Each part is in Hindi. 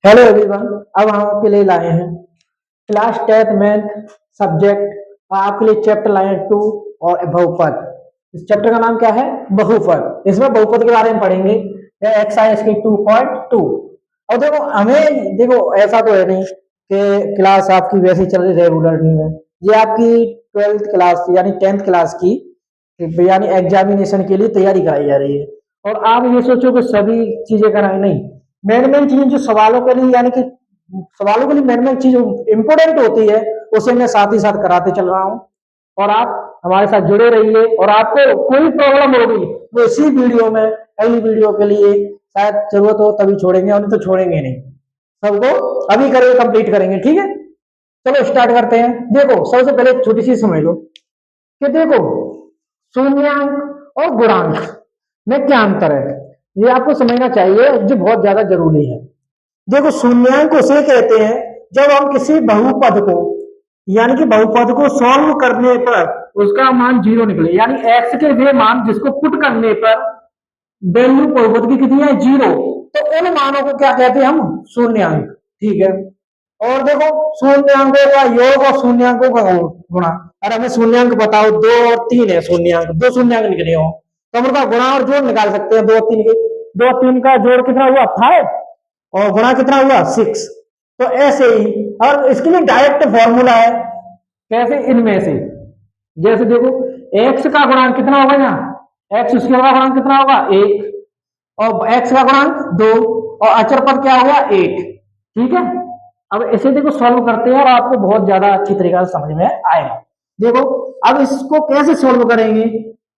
Hello everyone. अब हम आपके लिए लाए हैं क्लास 10th मैथ सब्जेक्ट और आपके लिए चैप्टर लाए हैं 2 और बहुपद। इस चैप्टर का नाम क्या है? बहुपद। इसमें बहुपद के बारे में पढ़ेंगे। एक्सरसाइज की 2.2। और देखो हमें देखो ऐसा तो है नहीं कि क्लास आपकी वैसी चल रही रेगुलर नहीं है। ये आपकी 12th क्लास यानी 10th क्लास की यानी एग्जामिनेशन के लिए तैयारी कराई जा रही है। और आप ये सोचो कि सभी चीजें कराएं, नहीं। मेन मेन चीजें जो सवालों के लिए यानी कि सवालों के लिए मेन मेन चीज इंपोर्टेंट होती है उसे मैं साथ ही साथ कराते चल रहा हूँ। और आप हमारे साथ जुड़े रहिए। और आपको कोई प्रॉब्लम होगी तो इसी वीडियो में अगली वीडियो के लिए शायद जरूरत हो तभी छोड़ेंगे और नहीं तो छोड़ेंगे नहीं। सबको अभी करेंगे, कंप्लीट करेंगे, ठीक है। चलो स्टार्ट करते हैं। देखो सबसे पहले एक छोटी सी समझ लो कि देखो शून्यांक और गुणांक में क्या अंतर है, ये आपको समझना चाहिए जो बहुत ज्यादा जरूरी है। देखो शून्यांक उसे कहते हैं जब हम किसी बहुपद को यानी कि बहुपद को सॉल्व करने पर उसका मान जीरो निकले, यानी एक्स के वे मान जिसको पुट करने पर वैल्यू बहुपद की कितनी है? जीरो। तो उन मानों को क्या कहते हैं हम? शून्यांक। ठीक है। और देखो शून्यांकों का योग और शून्यांकों का गुणा। अरे हमें शून्यांक बताओ, 2 और 3 है शून्यांक, 2 शून्यांक निकले हो तो हम उनका गुणा और जोड़ निकाल सकते हैं। 2 और 3 के 2 और 3 का जोड़ कितना हुआ? 5 और गुणा कितना हुआ? 6। तो ऐसे ही और इसके लिए डायरेक्ट फॉर्मूला है। कैसे? इनमें से जैसे देखो एक्स का गुणांक कितना होगा? यहाँ एक्स स्क्वायर का गुणांक कितना होगा? 1 और एक्स का गुणांक 2 और अचर पद क्या होगा? 1। ठीक है। अब इसे देखो सॉल्व करते हैं और आपको बहुत ज्यादा अच्छी तरीके से समझ में आएगा। देखो अब इसको कैसे सॉल्व करेंगे।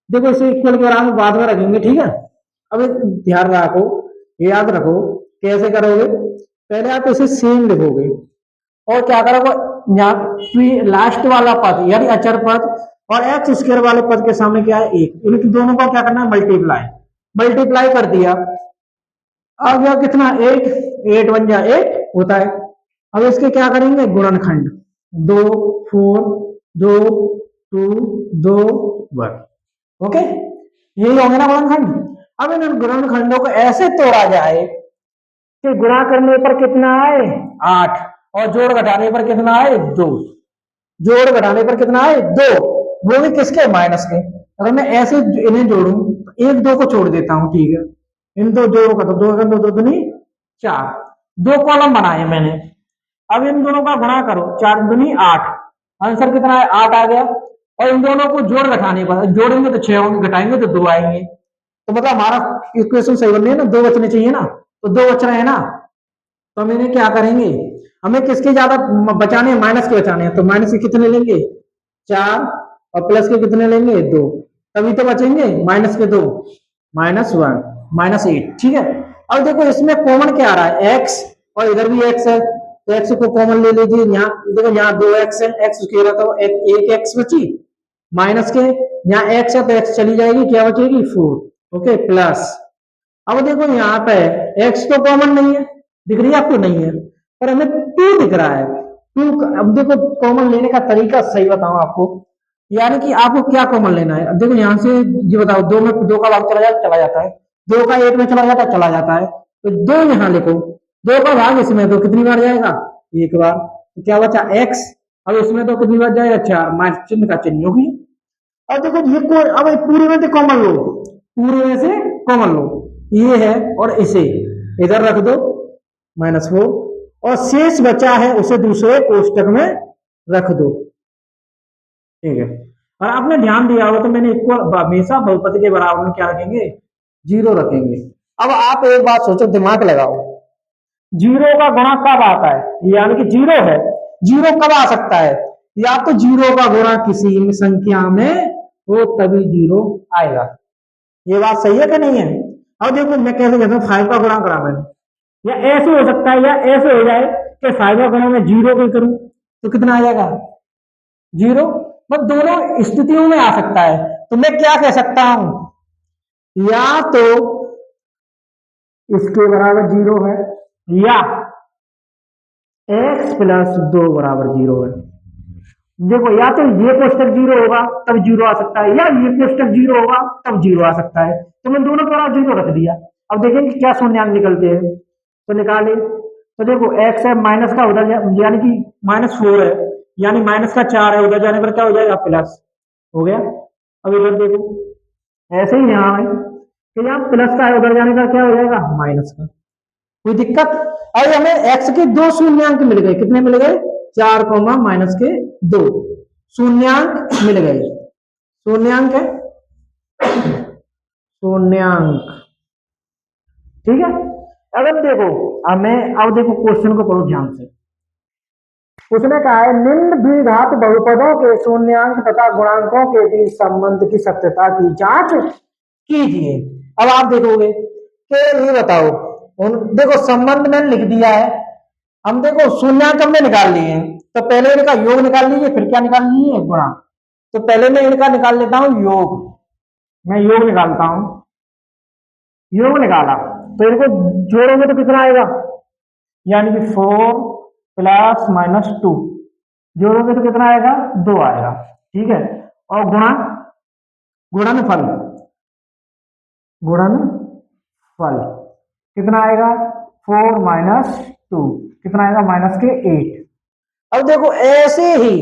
देखो इसे इक्वल के बराबर बाद में रखेंगे, ठीक है। अब ध्यान रखो, याद रखो कैसे करोगे। पहले आप इसे सेम लिखोगे और क्या करोगे, यहाँ लास्ट वाला पद यानी अचर पद और एक्स स्क्वायर वाले पद के सामने क्या है? 1। इनकी दोनों का क्या करना है? मल्टीप्लाई। मल्टीप्लाई कर दिया, आ गया कितना? 8। 8 बन जा 8 होता है। अब इसके क्या करेंगे? गुणनखंड। 2 4 2 2 2 1। ओके, यही होंगे ना गुणनखंड। अब इन गुणनखंडों को ऐसे तोड़ा जाए कि गुणा करने पर कितना आए? 8 और जोड़ घटाने पर कितना आए? 2। जोड़ घटाने पर कितना आए? 2। वो भी किसके? माइनस के। अगर मैं ऐसे इन्हें जोड़ू तो 1 2 को छोड़ देता हूं, ठीक है। इन दो जोड़ों का तो 2 2 2 दूनी 4। 2 कॉलम बनाए मैंने। अब इन दोनों का गुणा करो, 4 दूनी 8। आंसर कितना है? 8 आ गया। और इन दोनों को जोड़ घटाने पर जोड़ेंगे तो 6 होंगे, घटाएंगे तो 2 आएंगे। तो मतलब हमारा इक्वेशन सही बननी है ना, 2 बचने चाहिए ना, तो 2 बच रहे हैं ना। तो हम इन्हें क्या करेंगे? हमें किसके ज्यादा बचाने हैं? माइनस के बचाने हैं। तो माइनस के कितने लेंगे? 4 और प्लस के कितने लेंगे? 2। तभी तो बचेंगे माइनस के 2। -1 -8। ठीक है। अब देखो इसमें कॉमन क्या आ रहा है? एक्स और इधर भी एक्स है तो एक्स को कॉमन ले लीजिए। यहाँ देखो यहाँ 2 एक्स है, एक्स स्क्वायर तो एक एक्स बची माइनस के। यहाँ एक्स है तो एक्स चली जाएगी, क्या बचेगी? 4। Okay plus. अब देखो यहाँ पे एक्स तो कॉमन नहीं है, दिख रही है आपको? नहीं है, पर हमें 2 दिख रहा है। 2 अब देखो कॉमन लेने का तरीका सही बताऊं आपको, यानी कि आपको क्या कॉमन लेना है। अब देखो यहाँ से ये बताओ, 2 में 2 का भाग चला जाता है, 2 का 1 में चला जाता है। तो 2 यहाँ लिखो, 2 का भाग इसमें तो कितनी बार जाएगा? 1 बार। तो क्या बचा? एक्स। अब इसमें तो कितनी बार जाएगा? 4। माइनस चिन्ह का चिन्ह होगी। अब देखो ये को अब पूरे में से कॉमन लो, पूरे में से कॉमन लो, ये है और इसे इधर रख दो -4 और शेष बचा है उसे दूसरे कोष्टक में रख दो। ठीक है। और आपने ध्यान दिया होगा तो मैंने इक्वल हमेशा बहुपद के बराबर में क्या रखेंगे? 0 रखेंगे। अब आप एक बात सोचो, दिमाग लगाओ, 0 का गुणा कब आता है? यानी कि 0 है, 0 कब आ सकता है? या तो 0 का गुणा किसी संख्या में हो तभी 0 आएगा। ये बात सही है कि नहीं है? अब देखो मैं कैसे कहता हूँ, 5 का गुणा करा मैंने, या ऐसे हो सकता है या ऐसे हो जाए कि 5 का गुणा मैं 0 को करूं तो कितना आ जाएगा? 0। मतलब दोनों स्थितियों में आ सकता है। तो मैं क्या कह सकता हूं, या तो इसके बराबर 0 है या x प्लस 2 बराबर 0 है। देखो या तो ये कोष्टक 0 होगा तब 0 आ सकता है, या ये कोष्टक 0 होगा तब 0 आ सकता है। तो मैं दोनों के बराबर 0 रख दिया। अब देखेंगे क्या शून्यांक निकलते हैं। तो निकाले तो देखो एक्स है माइनस का उधर यानी कि -4 है, यानी माइनस का 4 है, उधर जाने पर क्या हो जाएगा प्लस हो गया। अब इधर देखो ऐसे ही यहाँ है कि यहाँ प्लस का है, उधर जाने पर क्या हो जाएगा माइनस का। कोई दिक्कत? अरे हमें एक्स के दो शून्यांक मिल गए, कितने मिल गए 4 माइनस के 2 शून्यांक मिल गए। शून्यांक है शून्यांक, ठीक है। अगर देखो हमें अब देखो क्वेश्चन को पढ़ो ध्यान से। उसने कहा है निम्न द्विघात बहुपदों के शून्यांक तथा गुणांकों के बीच संबंध की सत्यता की जांच कीजिए। अब आप देखोगे कि ये बताओ, देखो संबंध मैंने लिख दिया है, हम देखो शून्यांक हमने निकाल लिए हैं, तो पहले इनका योग निकाल लीजिए, फिर क्या निकाल लीजिए गुणांक। तो पहले मैं इनका निकाल लेता हूं योग, मैं योग निकालता हूं, योग निकाला तो इनको जोड़ोगे तो कितना आएगा, यानी कि 4 + -2 जोड़ोगे तो कितना आएगा 2 आएगा, ठीक है। और गुणनफल गुणनफल कितना आएगा 4 - 2 कितना आएगा -8। अब देखो ऐसे ही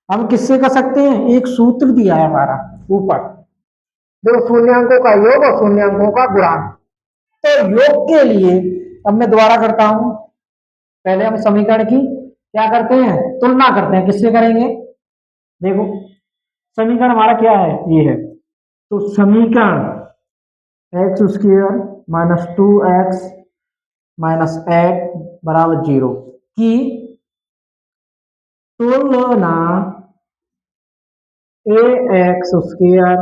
हम किससे कर सकते हैं, एक सूत्र दिया है हमारा ऊपर, देखो शून्यांकों का योग और शून्यांकों का गुणांक। तो योग के लिए अब मैं दोबारा करता हूं, पहले हम समीकरण की क्या करते हैं तुलना करते हैं, किससे करेंगे, देखो समीकरण हमारा क्या है ये है, तो समीकरण x² - 2x - 8 = 0 की तुलना ax²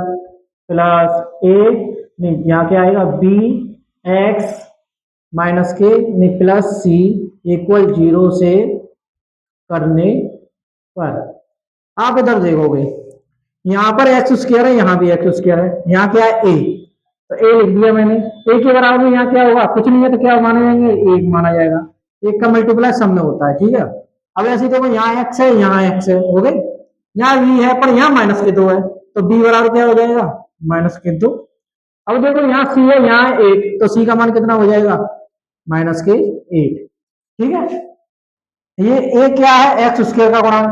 प्लस ए नहीं यहाँ क्या आएगा bx माइनस के प्लस सी इक्वल 0 से करने पर। आप इधर देखोगे यहाँ पर x² है, यहाँ भी x² है, यहाँ क्या है a, तो a लिख दिया मैंने। a के बराबर में यहाँ क्या होगा, कुछ नहीं है तो क्या माने जाएंगे 1 माना जाएगा, 1 का मल्टीप्लाई सब में होता है, ठीक है। अब ऐसे देखो यहाँ x है यहाँ x है, हो गए, यहाँ v है पर यहाँ -2 है, तो b बराबर क्या हो जाएगा -2। अब देखो यहाँ c है यहाँ 8, तो c का मान कितना हो जाएगा -8, ठीक है। ये a क्या है x² का गुणांक,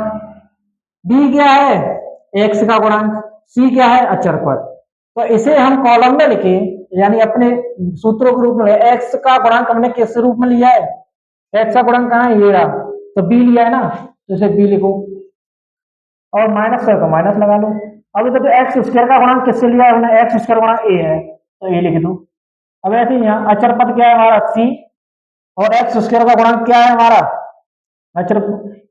b क्या है x का गुणांक, c क्या है अचर पद। तो इसे हम कॉलम में लिखे, यानी अपने सूत्रों के रूप में x का गुणांक हमने किस रूप में लिया है, x का गुणांक कहाँ है ये रहा, तो b लिया है ना, तो इसे b लिखो और माइनस है तो माइनस लगा लो। अब इधर तो x² का गुणांक किससे लिया है हमने, x² गुणांक a है तो a लिख दो। अब ऐसे ही यहाँ अचर पद क्या है हमारा c, और x² का गुणांक क्या है हमारा अचर,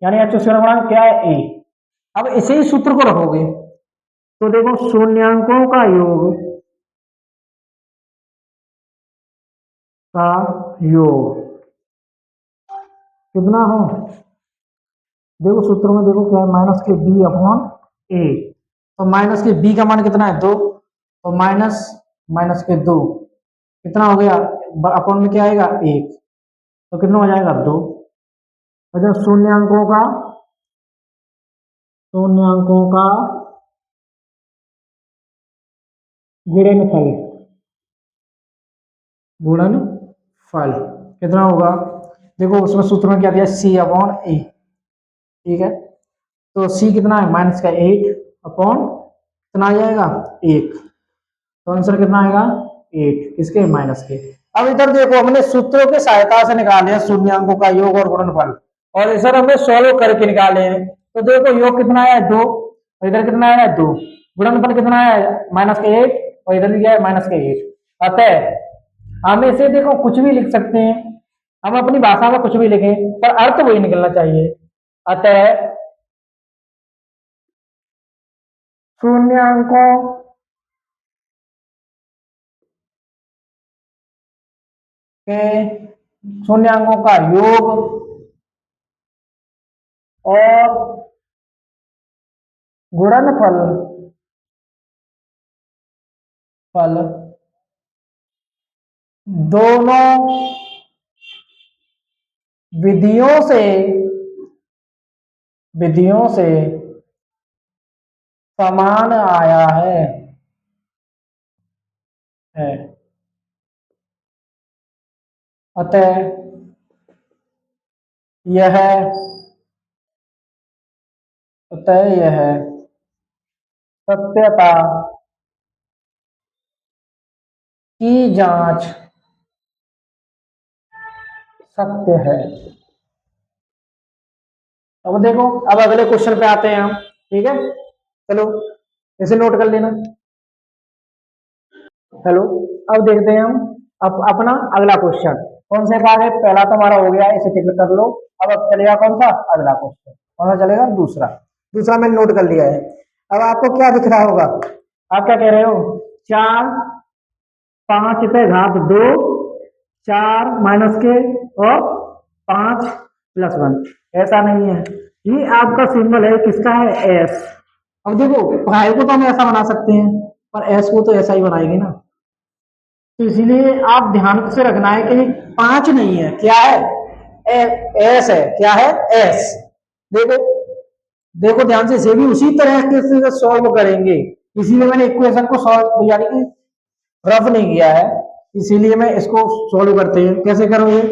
यानी x² गुणांक क्या है a। अब इसे ही सूत्र को रखोगे तो देखो शून्यांकों का योग कितना है, देखो सूत्र में देखो क्या है माइनस के b/a, तो माइनस के b का मान कितना है 2, तो माइनस के 2 कितना हो गया, अपॉन में क्या आएगा 1, तो कितना हो जाएगा 2। और जब शून्यांकों का गुणनफल कितना होगा, देखो उसमें सूत्र में क्या दिया c/a, ठीक है। तो c कितना है -8 अपॉन कितना आ जाएगा 1, तो आंसर कितना आएगा 8 किसके माइनस के। अब इधर देखो हमने सूत्रों की सहायता से निकाले हैं शून्यांकों का योग और गुणनफल, और इधर हमने सॉल्व करके निकाले हैं। तो देखो योग कितना आया 2, और इधर कितना आया 2, गुणनफल कितना आया -8, और इधर भी क्या है -8। अतः हम इसे देखो कुछ भी लिख सकते हैं, हम अपनी भाषा में कुछ भी लिखें पर अर्थ वही निकलना चाहिए। अतः शून्यांकों के शून्यांकों का योग और गुणनफल दोनों विधियों से समान आया है। अतः यह तय यह सत्यता की जांच सत्य है। अब देखो, अब अगले क्वेश्चन पे आते हैं हम। ठीक है, चलो इसे नोट कर लेना। हेलो, अब देखते हैं हम अपना अगला क्वेश्चन। कौन से का है? पहला तो हमारा हो गया, इसे टिक कर लो। अब चलेगा कौन सा अगला क्वेश्चन? कौन सा चलेगा? दूसरा। दूसरा मैंने नोट कर लिया है। अब आपको क्या दिख रहा होगा? आप क्या कह रहे हो? 4 5 पे घात 2, 4 माइनस के और 5 प्लस 1। ऐसा नहीं है, ये आपका सिंबल है, किसका है? एस। अब देखो, पाई को तो हम ऐसा बना सकते हैं, पर एस को तो ऐसा ही बनाएंगे ना। तो इसीलिए आप ध्यान से रखना है कि 5 नहीं है, क्या है? एस है। क्या है? एस। देखो, देखो ध्यान से, इसे भी उसी तरह से सॉल्व करेंगे। इसीलिए मैंने इक्वेशन को सॉल्व यानी कि रफ नहीं किया है, इसीलिए मैं इसको सॉल्व करते हैं। कैसे करोगे?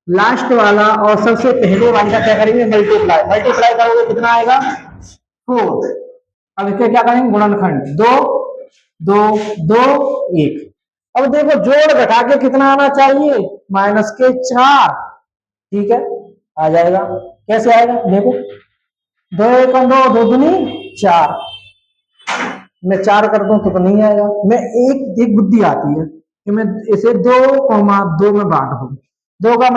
लास्ट वाला और सबसे पहले वाले का क्या करेंगे? मल्टीप्लाई। मल्टीप्लाई करोगे कितना आएगा? 4। अब इसके क्या करेंगे? गुणनखंड। 2 2 2 1। अब देखो, जोड़ घटा के कितना आना चाहिए? माइनस के 4। ठीक है, आ जाएगा। कैसे आएगा? देखो, 2 1 2, 2 दूनी 4। मैं 4 कर दूं तो नहीं आएगा। मैं एक एक बुद्धि आती है कि मैं इसे 2 में बांट दूं। 2 का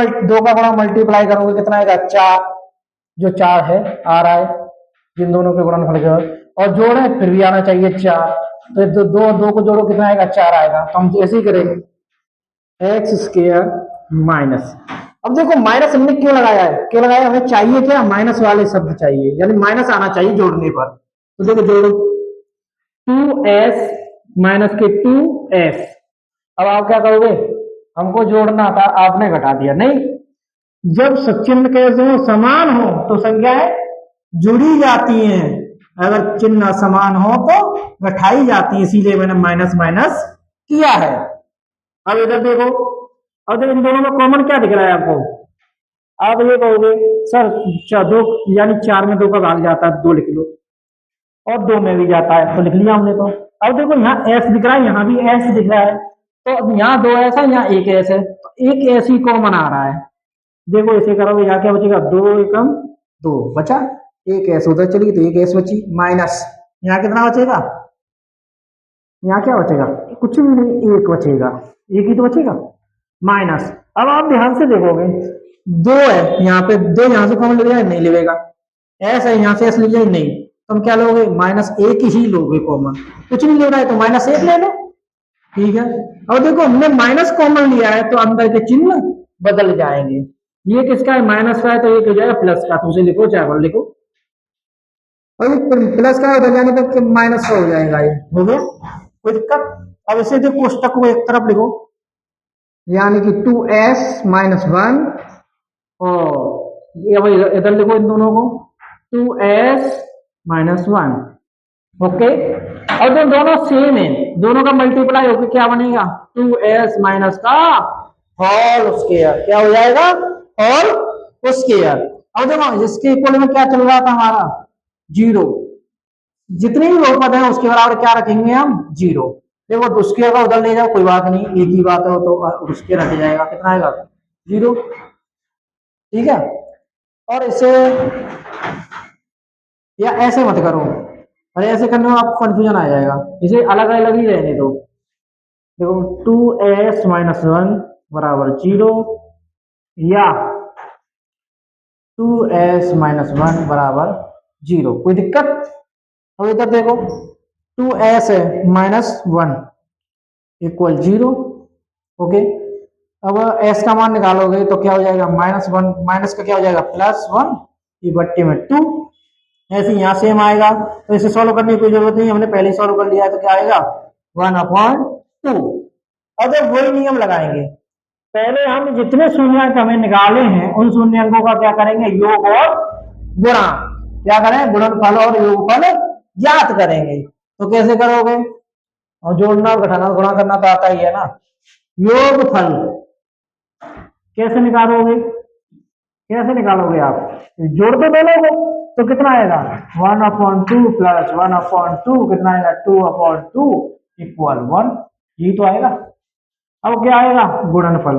गुणा मल्टीप्लाई करोगे कितना आएगा? 4। जो 4 है आ रहा है जिन दोनों के गुणनफल के, और जोड़े फिर भी आना चाहिए 4। तो दो दो, दो को जोड़ो कितना आएगा? 4 आएगा। तो हम ऐसे ही करेंगे, एक्स स्क्र माइनस। अब देखो, माइनस हमने क्यों लगाया है? क्यों लगाया? हमें चाहिए क्या? माइनस वाले शब्द चाहिए, यानी माइनस आना चाहिए जोड़ने पर। तो देखो, जोड़ो 2s माइनस के 2s। अब आप क्या करोगे? हमको जोड़ना था, आपने घटा दिया। नहीं, जब सचिन्ह कैसे हो? समान हो तो संख्याएं जुड़ी जाती हैं, अगर चिन्ह समान हो तो घटाई जाती है। इसीलिए मैंने माइनस माइनस किया है। अब इधर देखो, अब देखो इन दोनों में कॉमन क्या दिख रहा है आपको? आप ये कहोगे सर, 2 यानी 4 में 2 का भाग जाता है, 2 लिख लो, और 2 में भी जाता है, तो लिख लिया हमने। तो अब देखो, यहाँ एस दिख रहा है, यहाँ भी एस दिख रहा है, तो अब यहाँ 2 ऐसा, यहाँ 1 एस है, तो एक ऐसी कॉमन आ रहा है। देखो, इसे करोगे, यहाँ क्या बचेगा? 2 एकम 2 बचा, एक ऐस उधर चली तो एक ऐस बची, माइनस यहाँ कितना बचेगा? यहाँ क्या बचेगा? कुछ भी नहीं, एक बचेगा, एक ही तो बचेगा, माइनस। अब आप ध्यान से देखोगे, 2 है यहाँ पे, 2 यहाँ से कॉमन ले जाए, नहीं लेगा। एस है, यहाँ से एस ले जाए, नहीं, तुम क्या लोगे? माइनस 1 ही लोगे कॉमन। कुछ नहीं ले रहा है तो माइनस 1 ले लो। ठीक है, अब देखो, हमने माइनस कॉमन लिया है तो अंदर के चिन्ह बदल जाएंगे। ये किसका है? माइनस का है, तो ये हो जाएगा प्लस का, तो उसे लिखो, चाहे लिखो। अभी प्लस का उधर जाने तक माइनस का हो जाएगा, ये हो गया, कोई दिक्कत? अब इसे जो कोष्टक को एक तरफ लिखो, यानी कि 2s माइनस 1, और ये भाई इधर लिखो इन दोनों को, 2s माइनस 1। ओके, और जो दोनों सेम है, दोनों का मल्टीप्लाई होकर क्या बनेगा? 2s माइनस का होल स्क्वायर। क्या हो जाएगा? Whole square. अब देखो, इसके इक्वल में क्या चल रहा था हमारा? 0। जितने भी बहुपद है उसके बराबर क्या रखेंगे हम? 0। देखो, तो स्क्वायर का उधर ले जाओ, कोई बात नहीं, एक ही बात है, तो स्क्वायर हट जाएगा, कितना आएगा? 0। ठीक है, और इसे या ऐसे मत करो, अरे ऐसे करने में आपको कंफ्यूजन आ जाएगा, इसे अलग अलग ही रहने दो। देखो, 2s माइनस 1 बराबर 0, या 2s माइनस 1 बराबर 0, कोई दिक्कत? अब इधर देखो, 2s है माइनस 1 इक्वल 0। ओके, अब s का मान निकालोगे तो क्या हो जाएगा? -1, माइनस का क्या हो जाएगा? +1, ये बट्टे में 2। ऐसे यहाँ सेम आएगा, तो इसे सॉल्व करने की कोई जरूरत नहीं, हमने पहले ही सॉल्व कर लिया है, तो क्या आएगा? 1/2। अब वही नियम लगाएंगे, पहले हम जितने शून्यंक हमें निकाले हैं उन शून्यंकों का क्या करेंगे? योग और गुणा। क्या करें? गुणनफल और योगफल ज्ञात करेंगे। तो कैसे करोगे? और जोड़ना और घटाना गुणा करना तो आता ही है ना। योगफल कैसे निकालोगे? कैसे निकालोगे आप? जोड़ दो दोनों को तो कितना आएगा 1/2 प्लस 1/2 कितना आएगा 2/2 इक्वल 1, ये तो आएगा। अब क्या आएगा गुणनफल,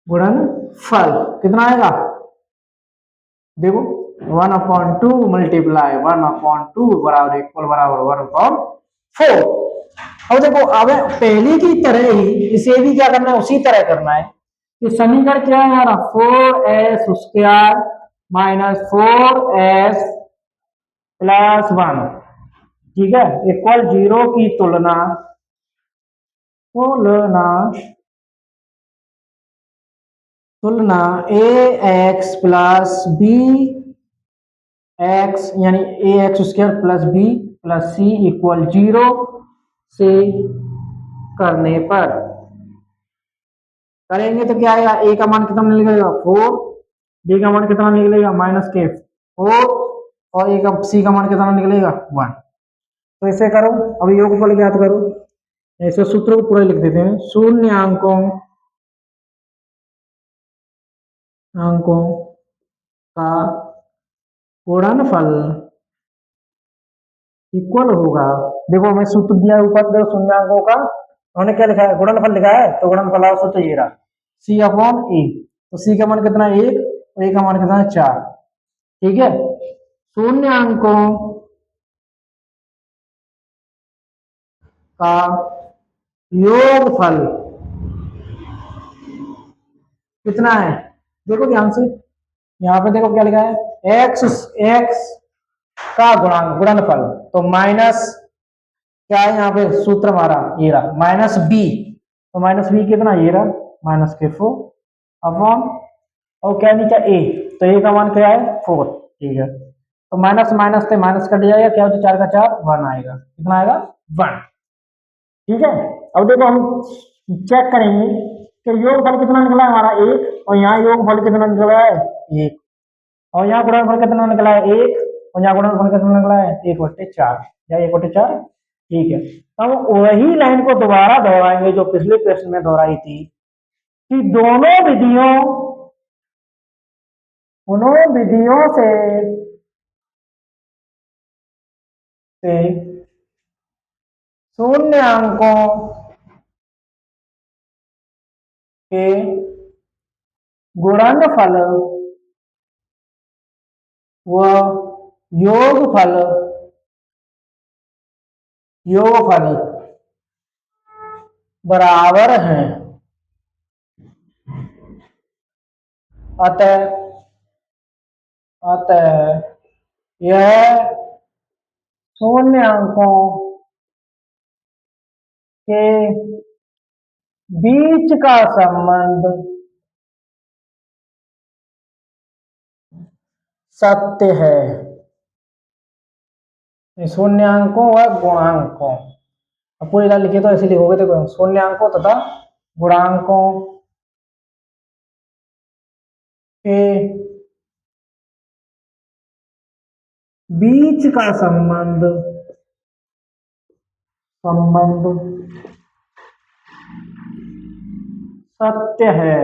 गुणनफल कितना आएगा देखो 1/2 मल्टीप्लाई 1/2 बराबर इक्वल बराबर 1/4। अब देखो अब पहले की तरह ही इसे भी क्या करना है उसी तरह करना है कि समीकरण क्या है हमारा 4s² माइनस 4s प्लस 1, ठीक है, इक्वल 0 की तुलना तुलना तुलना ax प्लस बी एक्स यानी ax² प्लस बी प्लस सी इक्वल 0 से करने पर करेंगे तो क्या आएगा, ए का मान कितना निकलेगा 4, बी का मान कितना निकलेगा -4 और ए का सी का मान कितना निकलेगा 1। तो इसे करो, अब योगफल ज्ञात करो, ऐसे सूत्र को पूरा लिख देते हैं। शून्य अंकों का गुणनफल इक्वल होगा, देखो हमें सूत्र दिया है ऊपर, देखो शून्य अंकों का उन्होंने क्या लिखा है गुणनफल लिखा है, तो गुणनफल आओ सूत्र ये रहा C/A। तो C का मान कितना है 1 और A का मान कितना है 4, ठीक है। शून्य अंकों का योगफल कितना है, देखो ध्यान से, यहाँ पे देखो क्या लिखा है x का गुणनफल, तो माइनस क्या है यहाँ पे सूत्र हमारा ये रहा -b, तो -b कितना ये रहा -4 अपॉन और क्या नीचे a, तो a का मान क्या है 4, ठीक है। तो माइनस माइनस से माइनस कट जाएगा, क्या होता है 4 का 4 1 आएगा, कितना आएगा 1, ठीक है। अब देखो हम चेक करेंगे कि योगफल कितना निकला है हमारा 1 और यहाँ योगफल कितना निकला है 1 और यहाँ गुणनफल कितना निकला है 1 और यहाँ गुणनफल कितना निकला है 1/4 या 1/4, ठीक है। अब वही लाइन को दोबारा दोहराएंगे जो पिछले प्रश्न में दोहराई थी कि दोनों विधियों से शून्य अंकों के गुणनफल व योगफल बराबर हैं, अतः यह शून्य अंकों के बीच का संबंध सत्य है। शून्यांकों व गुणांकों, अब पूरी लाइन लिखिए तो ऐसे लिखोगे, देखो शून्यांकों तथा गुणांकों के बीच का संबंध सत्य है।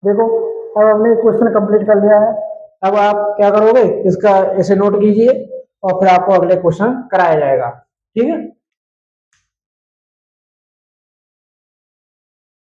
देखो अब हमने क्वेश्चन कंप्लीट कर लिया है, अब आप क्या करोगे इसका ऐसे नोट कीजिए और फिर आपको अगले क्वेश्चन कराया जाएगा, ठीक है।